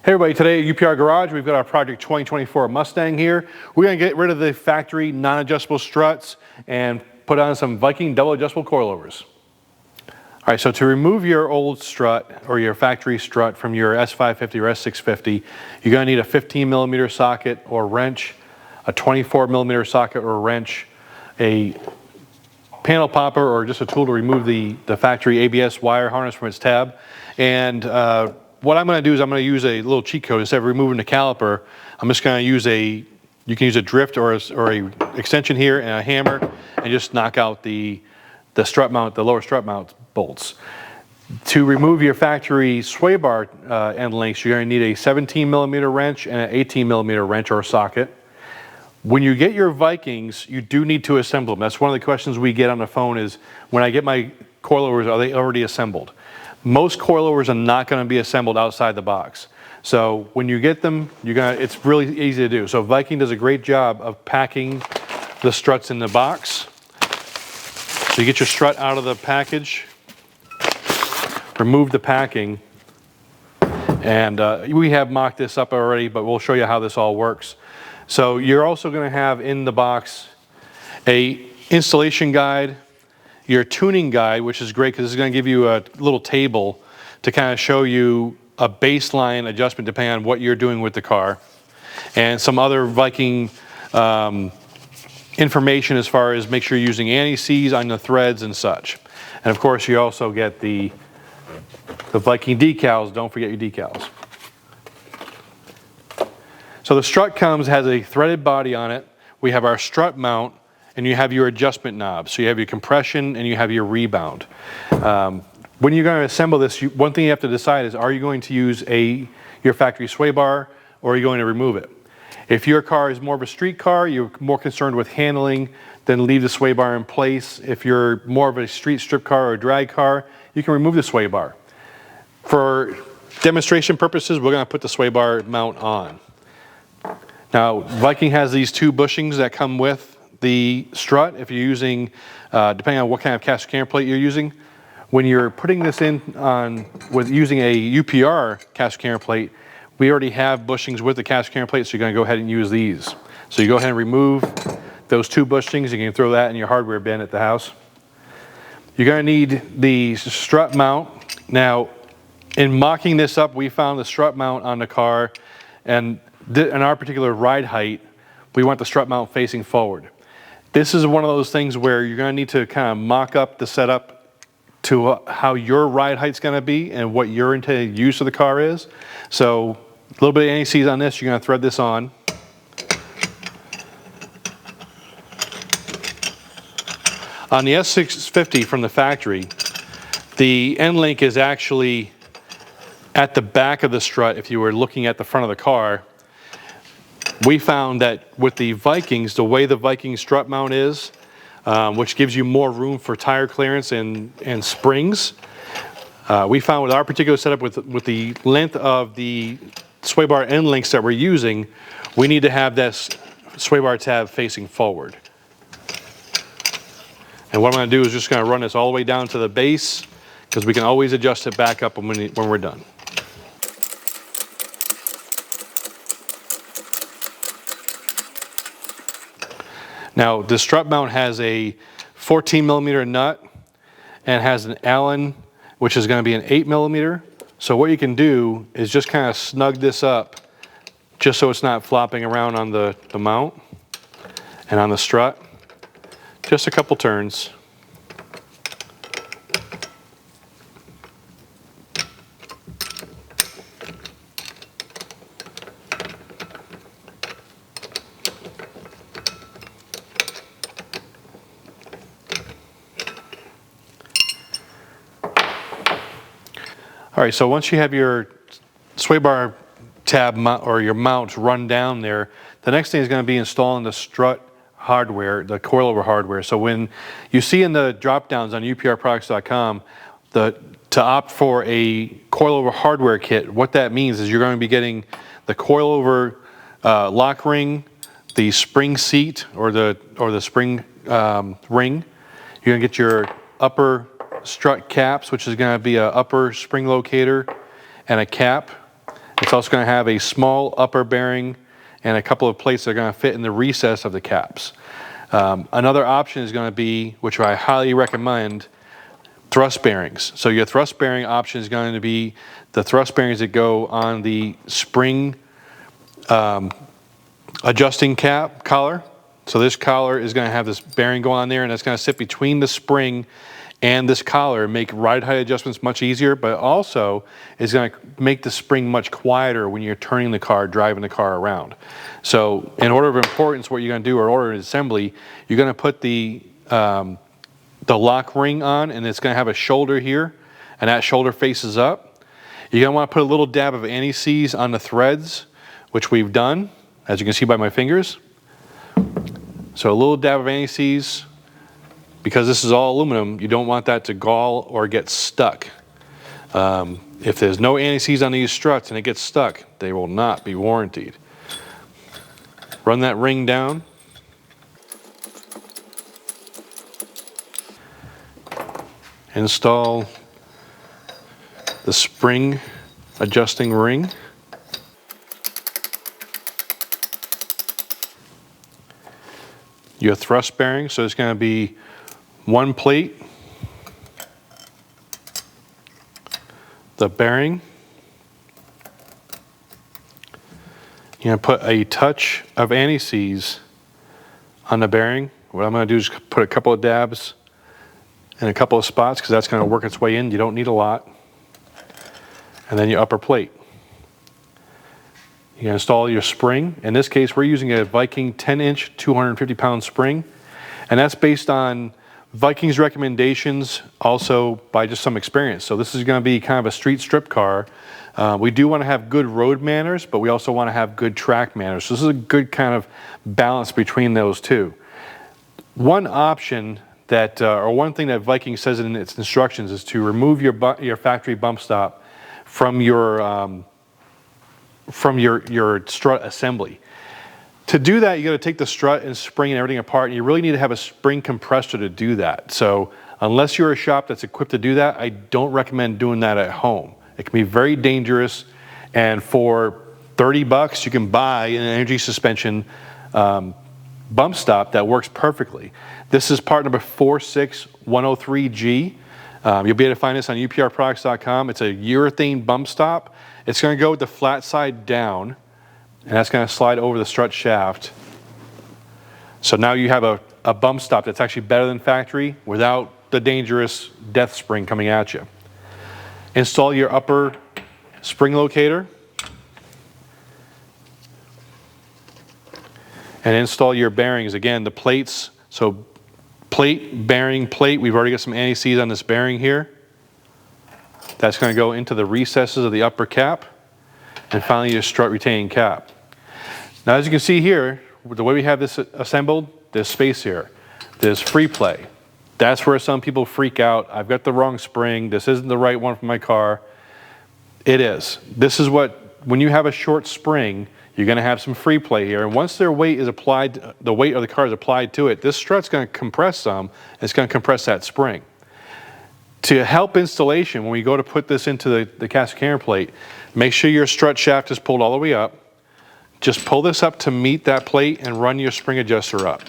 Hey everybody, today at UPR Garage, we've got our Project 2024 Mustang here. We're going to get rid of the factory non-adjustable struts and put on some Viking double adjustable coilovers. All right, so to remove your old strut or your factory strut from your S550 or S650, you're going to need a 15 millimeter socket or wrench, a 24 millimeter socket or wrench, a panel popper or just a tool to remove the factory ABS wire harness from its tab. And what I'm going to do is I'm going to use a little cheat code. Instead of removing the caliper, I'm just going to use you can use a drift or a extension here and a hammer and just knock out the strut mount, the lower strut mount bolts. To remove your factory sway bar end links, you're going to need a 17 millimeter wrench and an 18 millimeter wrench or socket. When you get your Vikings, you do need to assemble them. That's one of the questions we get on the phone is, when I get my coilovers, are they already assembled? Most coilovers are not going to be assembled outside the box. So when you get them, it's really easy to do. So Viking does a great job of packing the struts in the box. So you get your strut out of the package, remove the packing, and we have mocked this up already, but we'll show you how this all works. So you're also going to have in the box a installation guide, your tuning guide, which is great because it's going to give you a little table to kind of show you a baseline adjustment depending on what you're doing with the car, and some other Viking information as far as make sure you're using anti-seize on the threads and such. And of course you also get the Viking decals. Don't forget your decals. So the strut has a threaded body on it. We have our strut mount, and you have your adjustment knobs. So you have your compression and you have your rebound. When you're going to assemble this, one thing you have to decide is, are you going to use your factory sway bar, or are you going to remove it? If your car is more of a street car, you're more concerned with handling, then leave the sway bar in place. If you're more of a street strip car or a drag car, you can remove the sway bar. For demonstration purposes, we're going to put the sway bar mount on. Now, Viking has these two bushings that come with the strut. If you're using, depending on what kind of cast camber plate you're using, when you're putting this in with using a UPR cast camber plate, we already have bushings with the cast camber plate, so you're going to go ahead and use these. So you go ahead and remove those two bushings. You can throw that in your hardware bin at the house. You're going to need the strut mount. Now, in mocking this up, we found the strut mount on the car, and in our particular ride height, we want the strut mount facing forward. This is one of those things where you're going to need to kind of mock up the setup to how your ride height's going to be and what your intended use of the car is. So a little bit of anti-seize on this. You're going to thread this on. On the S650 from the factory, the end link is actually at the back of the strut. If you were looking at the front of the car, we found that with the Vikings, the way the Viking strut mount is, which gives you more room for tire clearance and springs, we found with our particular setup with the length of the sway bar end links that we're using, we need to have this sway bar tab facing forward. And what I'm going to do is just going to run this all the way down to the base, because we can always adjust it back up when we're done. Now, the strut mount has a 14 millimeter nut and has an Allen, which is going to be an 8 millimeter. So what you can do is just kind of snug this up just so it's not flopping around on the mount and on the strut. Just a couple turns. All right, so once you have your sway bar tab or your mounts run down there, the next thing is going to be installing the strut hardware, the coilover hardware. So when you see in the drop downs on uprproducts.com to opt for a coilover hardware kit, what that means is you're going to be getting the coilover lock ring, the spring seat or the spring ring. You're going to get your upper strut caps, which is going to be an upper spring locator and a cap, It's also going to have a small upper bearing and a couple of plates that are going to fit in the recess of the caps. Another option is going to be, which I highly recommend, thrust bearings. So your thrust bearing option is going to be the thrust bearings that go on the spring adjusting collar. So this collar is going to have this bearing going on there, and it's going to sit between the spring and this collar and make ride height adjustments much easier, but also is going to make the spring much quieter when you're turning the car, driving the car around. So in order of importance, what you're going to do, or order of assembly, you're going to put the lock ring on, and it's going to have a shoulder here, and that shoulder faces up. You're going to want to put a little dab of anti-seize on the threads, which we've done, as you can see by my fingers. So a little dab of anti-seize. Because this is all aluminum, you don't want that to gall or get stuck. If there's no anti-seize on these struts and it gets stuck, they will not be warranted. Run that ring down. Install the spring adjusting ring. Your thrust bearing, so it's going to be one plate, the bearing. You're going to put a touch of anti-seize on the bearing. What I'm going to do is put a couple of dabs in a couple of spots because that's going to work its way in. You don't need a lot. And then your upper plate. You install your spring. In this case, we're using a Viking 10-inch, 250-pound spring. And that's based on Viking's recommendations, also by just some experience. So this is going to be kind of a street strip car. We do want to have good road manners, but we also want to have good track manners. So this is a good kind of balance between those two. One option that, or one thing that Viking says in its instructions is to remove your factory bump stop from your strut assembly. To do that, you got to take the strut and spring and everything apart, and you really need to have a spring compressor to do that. So unless you're a shop that's equipped to do that, I don't recommend doing that at home. It can be very dangerous, and for 30 bucks, you can buy an energy suspension bump stop that works perfectly. This is part number 46103G. You'll be able to find this on UPRProducts.com. It's a urethane bump stop. It's going to go with the flat side down, and that's going to slide over the strut shaft. So now you have a bump stop that's actually better than factory without the dangerous death spring coming at you. Install your upper spring locator. And install your bearings. Again, the plates, so plate, bearing, plate. We've already got some anti-seize on this bearing here. That's going to go into the recesses of the upper cap. And finally, your strut retaining cap. Now, as you can see here, the way we have this assembled, there's space here. There's free play. That's where some people freak out. I've got the wrong spring. This isn't the right one for my car. It is. This is what, when you have a short spring, you're going to have some free play here. And once their weight is applied, the weight of the car is applied to it, this strut's going to compress some. It's going to compress that spring. To help installation, when we go to put this into the caster camber plate, make sure your strut shaft is pulled all the way up. Just pull this up to meet that plate and run your spring adjuster up.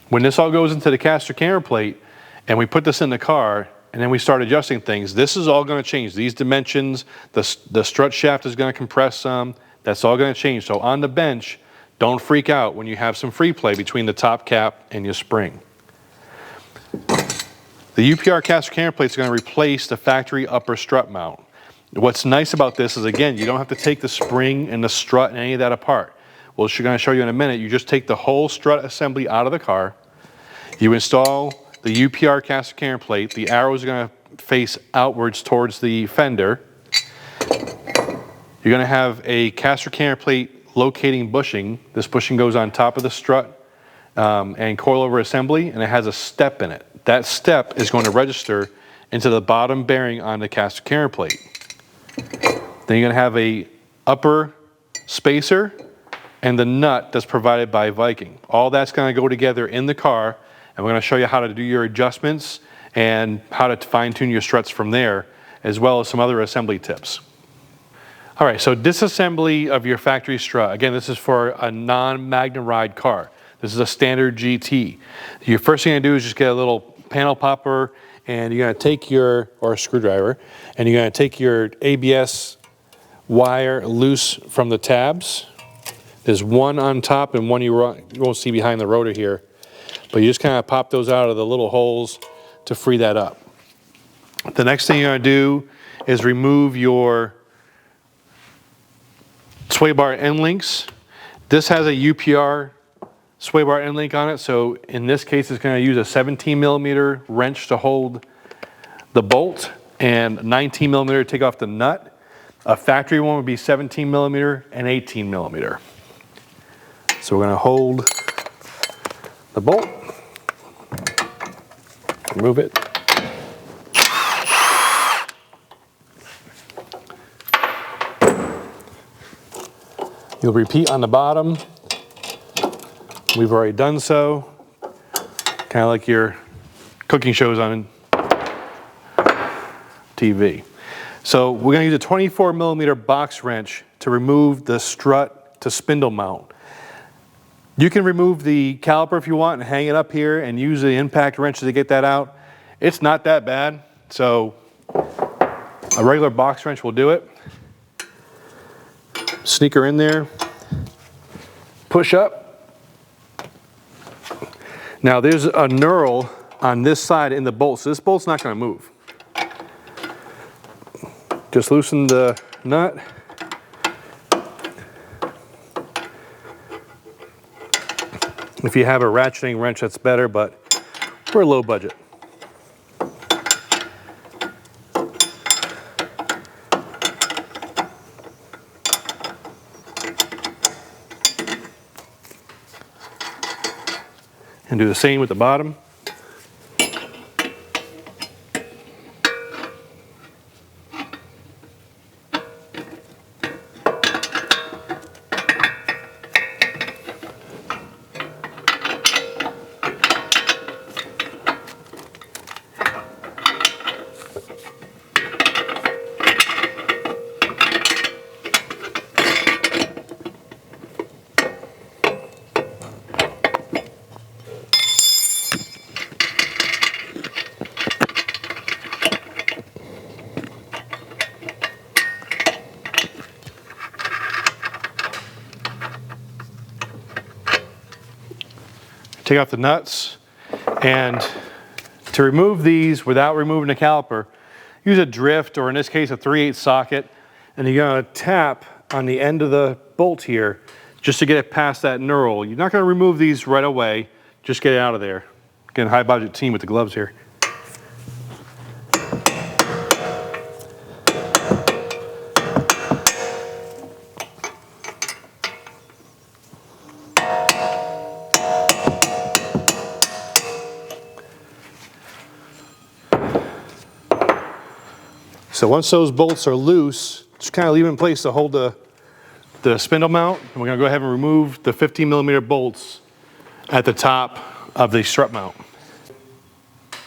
When this all goes into the caster camber plate and we put this in the car and then we start adjusting things, this is all going to change. These dimensions, the strut shaft is going to compress some. That's all going to change. So on the bench, don't freak out when you have some free play between the top cap and your spring. The UPR caster camber plate is going to replace the factory upper strut mount. What's nice about this is, again, you don't have to take the spring and the strut and any of that apart. Well, she's going to show you in a minute. You just take the whole strut assembly out of the car. You install the UPR caster camber plate. The arrow is going to face outwards towards the fender. You're going to have a caster camber plate locating bushing. This bushing goes on top of the strut and coilover assembly, and it has a step in it. That step is going to register into the bottom bearing on the caster camber plate. Then you're going to have a upper spacer and the nut that's provided by Viking. All that's going to go together in the car, and we're going to show you how to do your adjustments and how to fine tune your struts from there, as well as some other assembly tips. All right, so disassembly of your factory strut. Again, this is for a non-Magnum ride car. This is a standard GT. Your first thing you're gonna do is just get a little panel popper, and you're gonna take or a screwdriver, and you're gonna take your ABS wire loose from the tabs. There's one on top and one you won't see behind the rotor here, but you just kind of pop those out of the little holes to free that up. The next thing you're gonna do is remove your sway bar end links. This has a UPR sway bar end link on it, so in this case it's going to use a 17mm wrench to hold the bolt and 19mm to take off the nut. A factory one would be 17mm and 18mm. So we're going to hold the bolt, remove it. You'll repeat on the bottom. We've already done so. Kind of like your cooking shows on TV. So we're going to use a 24mm box wrench to remove the strut to spindle mount. You can remove the caliper if you want and hang it up here and use the impact wrench to get that out. It's not that bad, so a regular box wrench will do it. Sneak her in there, push up. Now there's a knurl on this side in the bolt, so this bolt's not going to move. Just loosen the nut. If you have a ratcheting wrench, that's better, but we're low budget. And do the same with the bottom. Take off the nuts, and to remove these without removing the caliper, use a drift, or in this case a 3/8 socket, and you're going to tap on the end of the bolt here just to get it past that knurl. You're not going to remove these right away, just get it out of there. Again, high budget team with the gloves here. So once those bolts are loose, just kind of leave them in place to hold the spindle mount. And we're going to go ahead and remove the 15mm bolts at the top of the strut mount. All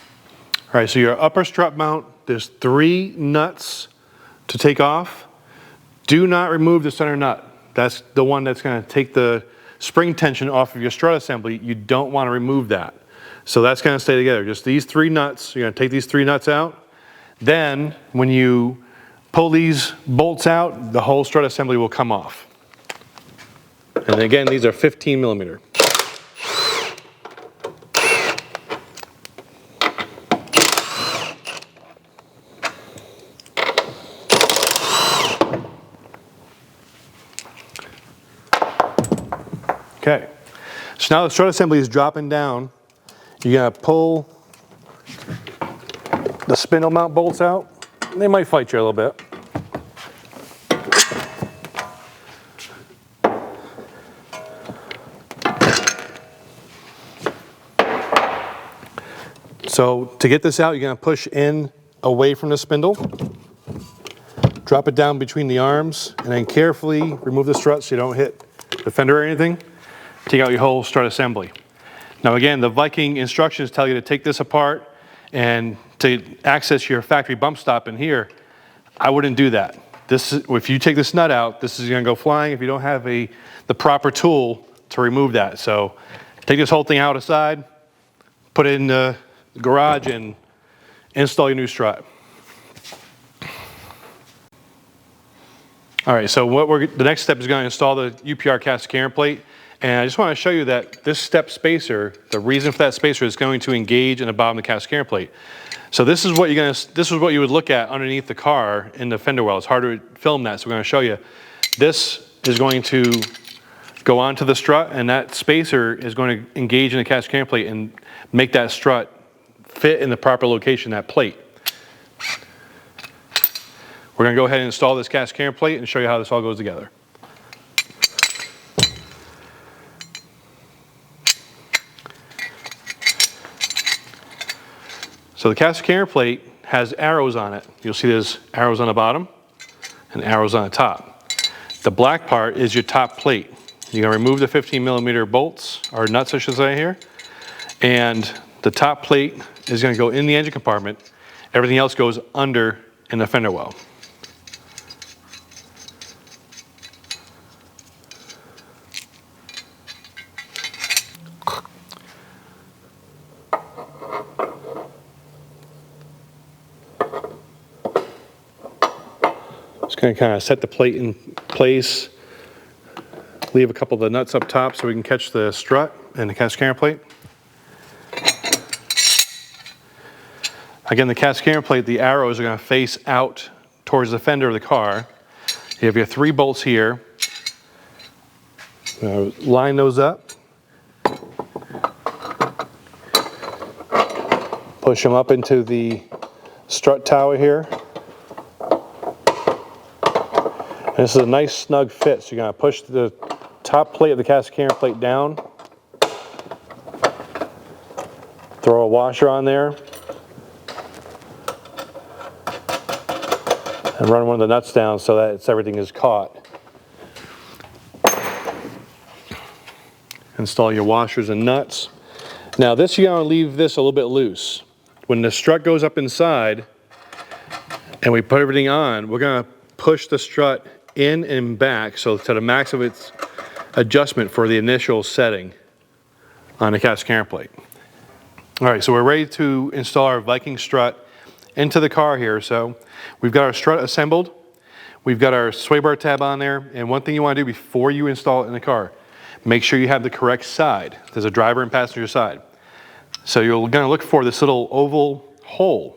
right, so your upper strut mount, there's 3 nuts to take off. Do not remove the center nut. That's the one that's going to take the spring tension off of your strut assembly. You don't want to remove that. So that's going to stay together. Just these 3 nuts. You're going to take these 3 nuts out. Then, when you pull these bolts out, the whole strut assembly will come off. And again, these are 15mm. Okay, so now the strut assembly is dropping down. You're going to pull the spindle mount bolts out. They might fight you a little bit. So to get this out, you're going to push in away from the spindle, drop it down between the arms, and then carefully remove the strut so you don't hit the fender or anything. Take out your whole strut assembly. Now again, the Viking instructions tell you to take this apart and to access your factory bump stop in here, I wouldn't do that. If you take this nut out, this is going to go flying if you don't have the proper tool to remove that. So take this whole thing out aside, put it in the garage, and install your new strut. All right, so the next step is going to install the UPR cast camber plate. And I just want to show you that this step spacer, the reason for that spacer is going to engage in the bottom of the cast camber plate. So this is what you would look at underneath the car in the fender well. It's hard to film that, so we're going to show you. This is going to go onto the strut, and that spacer is going to engage in the cast camber plate and make that strut fit in the proper location, that plate. We're going to go ahead and install this cast camber plate and show you how this all goes together. So the cast camber plate has arrows on it. You'll see there's arrows on the bottom and arrows on the top. The black part is your top plate. You're going to remove the 15mm bolts, or nuts I should say here, and the top plate is going to go in the engine compartment. Everything else goes under in the fender well. Just going to kind of set the plate in place, leave a couple of the nuts up top so we can catch the strut and the cast camber plate. Again, the cast camber plate, the arrows are going to face out towards the fender of the car. You have your 3 bolts here. Line those up. Push them up into the strut tower here. And this is a nice snug fit, so you're going to push the top plate of the cast camber plate down. Throw a washer on there. And run one of the nuts down so that everything is caught. Install your washers and nuts. Now this, you're going to leave this a little bit loose. When the strut goes up inside and we put everything on, we're going to push the strut in and back so to the max of its adjustment for the initial setting on the cast camber plate. All right, so we're ready to install our Viking strut into the car here. So we've got our strut assembled, we've got our sway bar tab on there, and one thing you want to do before you install it in the car, make sure you have the correct side. There's a driver and passenger side. So you're going to look for this little oval hole.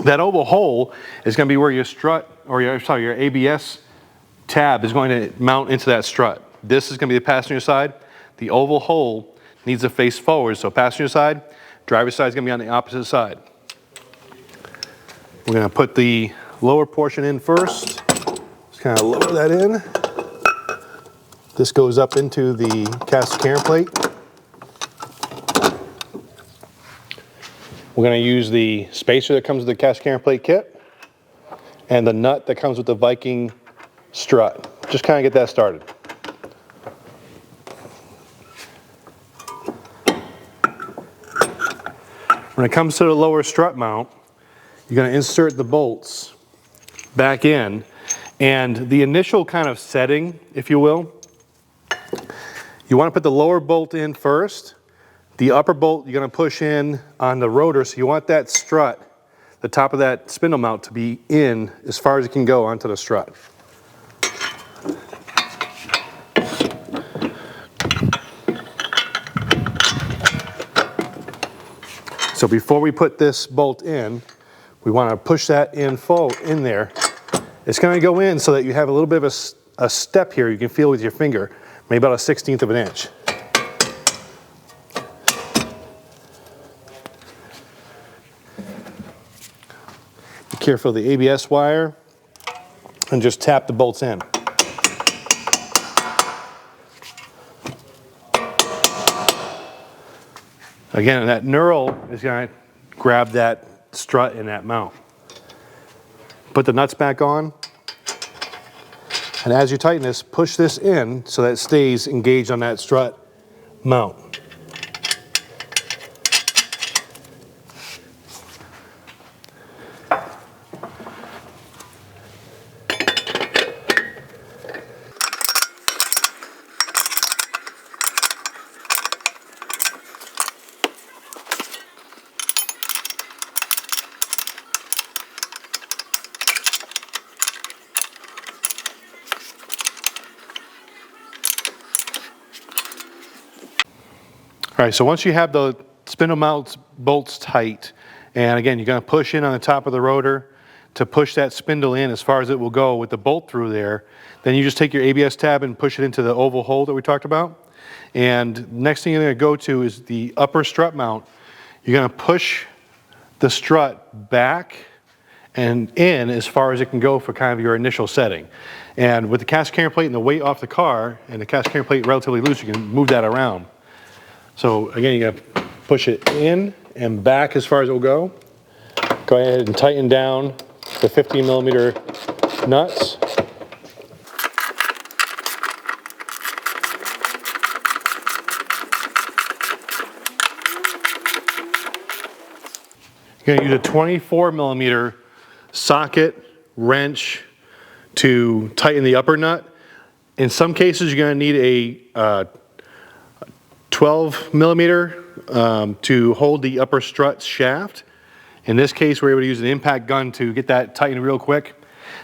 That oval hole is going to be where your strut, or your ABS tab is going to mount into that strut. This is going to be the passenger side. The oval hole needs to face forward, so passenger side, driver's side is going to be on the opposite side. We're going to put the lower portion in first. Just kind of lower that in. This goes up into the cast camber plate. We're going to use the spacer that comes with the cast camber plate kit and the nut that comes with the Viking strut. Just kind of get that started. When it comes to the lower strut mount, you're going to insert the bolts back in, and the initial kind of setting, if you will, you want to put the lower bolt in first. The upper bolt you're going to push in on the rotor, so you want that strut, the top of that spindle mount, to be in as far as it can go onto the strut. So before we put this bolt in, we want to push that in there. It's going to go in so that you have a little bit of a step here you can feel with your finger, maybe about a 1/16 of an inch. Be careful of the ABS wire and just tap the bolts in. Again, that knurl is going to grab that strut in that mount. Put the nuts back on, and as you tighten this, push this in so that it stays engaged on that strut mount. All right, so once you have the spindle mount bolts tight, and again, you're going to push in on the top of the rotor to push that spindle in as far as it will go with the bolt through there. Then you just take your ABS tab and push it into the oval hole that we talked about. And next thing you're going to go to is the upper strut mount. You're going to push the strut back and in as far as it can go for kind of your initial setting. And with the cast camber plate and the weight off the car, and the cast camber plate relatively loose, you can move that around. So again, you got to push it in and back as far as it will go. Go ahead and tighten down the 15mm nuts. You're going to use a 24mm socket wrench to tighten the upper nut. In some cases, you're going to need a 12mm to hold the upper strut shaft. In this case, we're able to use an impact gun to get that tightened real quick.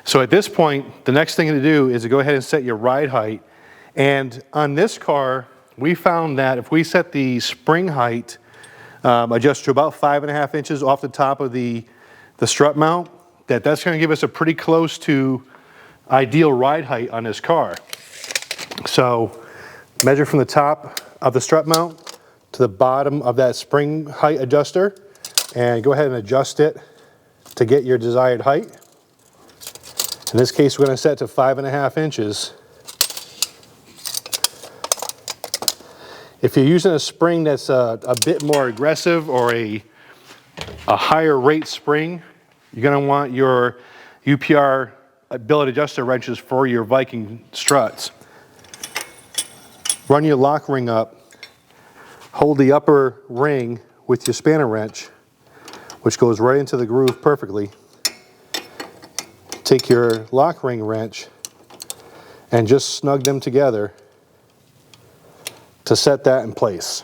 So at this point, the next thing to do is to go ahead and set your ride height. And on this car, we found that if we set the spring height, adjust to about 5.5 inches off the top of the strut mount, that's going to give us a pretty close to ideal ride height on this car. So measure from the top of the strut mount to the bottom of that spring height adjuster and go ahead and adjust it to get your desired height. In this case, we're going to set to 5.5 inches. If you're using a spring that's a bit more aggressive or a higher rate spring, you're going to want your UPR billet adjuster wrenches for your Viking struts. Run your lock ring up, hold the upper ring with your spanner wrench, which goes right into the groove perfectly. Take your lock ring wrench and just snug them together to set that in place.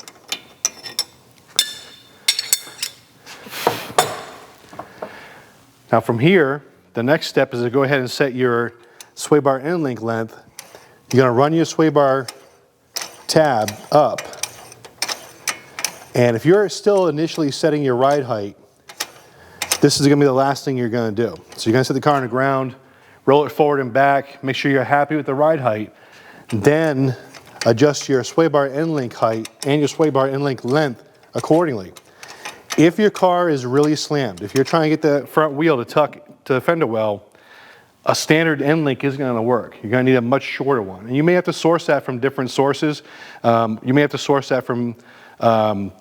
Now from here, the next step is to go ahead and set your sway bar end link length. You're going to run your sway bar tab up. And if you're still initially setting your ride height, this is going to be the last thing you're going to do. So you're going to set the car on the ground, roll it forward and back, make sure you're happy with the ride height, then adjust your sway bar end link height and your sway bar end link length accordingly. If your car is really slammed, if you're trying to get the front wheel to tuck to the fender well, a standard end link isn't going to work. You're going to need a much shorter one. And you may have to source that from different sources. You may have to source that from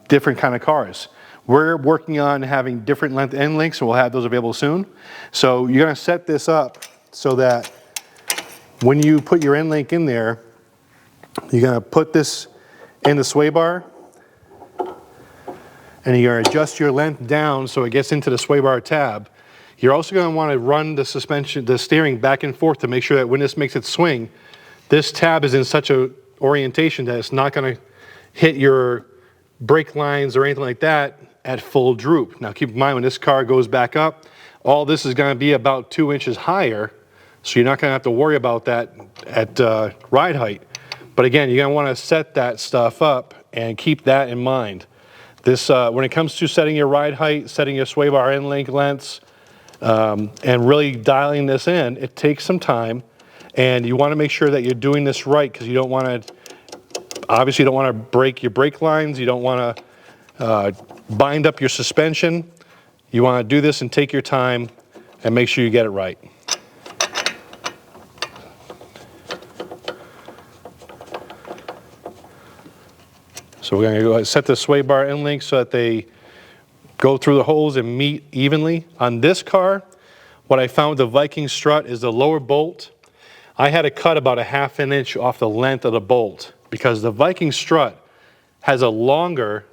different kind of cars. We're working on having different length end links, and we'll have those available soon. So you're going to set this up so that when you put your end link in there, you're going to put this in the sway bar, and you're going to adjust your length down so it gets into the sway bar tab. You're also going to want to run the suspension, the steering back and forth to make sure that when this makes it swing, this tab is in such a orientation that it's not going to hit your brake lines or anything like that at full droop. Now keep in mind, when this car goes back up, all this is going to be about 2 inches higher, so you're not going to have to worry about that at ride height. But again, you're going to want to set that stuff up and keep that in mind. This, when it comes to setting your ride height, setting your sway bar end link lengths, and really dialing this in, it takes some time, and you want to make sure that you're doing this right, because you don't want to, obviously you don't want to break your brake lines, you don't want to bind up your suspension. You want to do this and take your time and make sure you get it right. So we're going to go ahead and set the sway bar end link so that they go through the holes and meet evenly. On this car, what I found with the Viking strut is the lower bolt. I had to cut about 1/2 inch off the length of the bolt because the Viking strut has a longer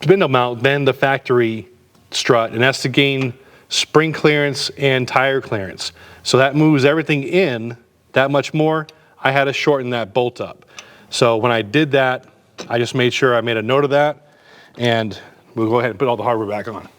spindle mount than the factory strut, and that's to gain spring clearance and tire clearance. So that moves everything in that much more. I had to shorten that bolt up. So when I did that, I just made sure I made a note of that, and we'll go ahead and put all the hardware back on.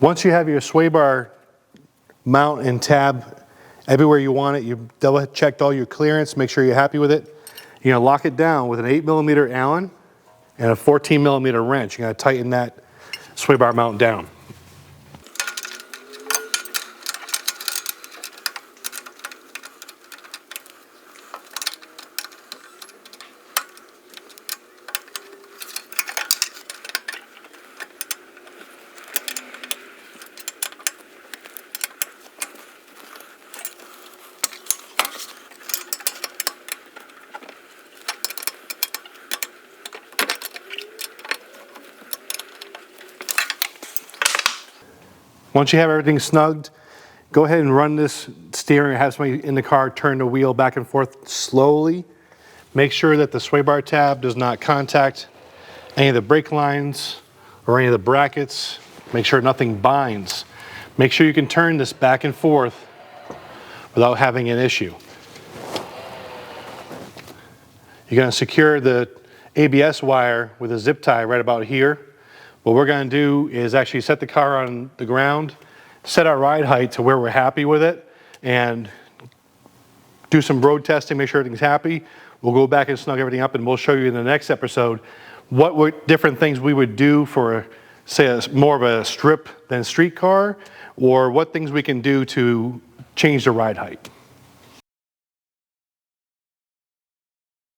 Once you have your sway bar mount and tab everywhere you want it, you've double checked all your clearance, make sure you're happy with it. You're gonna lock it down with an 8mm Allen and a 14mm wrench. You're gonna tighten that sway bar mount down. Once you have everything snugged, go ahead and run this steering or have somebody in the car turn the wheel back and forth slowly. Make sure that the sway bar tab does not contact any of the brake lines or any of the brackets. Make sure nothing binds. Make sure you can turn this back and forth without having an issue. You're going to secure the ABS wire with a zip tie right about here. What we're going to do is actually set the car on the ground, set our ride height to where we're happy with it, and do some road testing, make sure everything's happy. We'll go back and snug everything up, and we'll show you in the next episode what different things we would do for, say, more of a strip than street car, or what things we can do to change the ride height.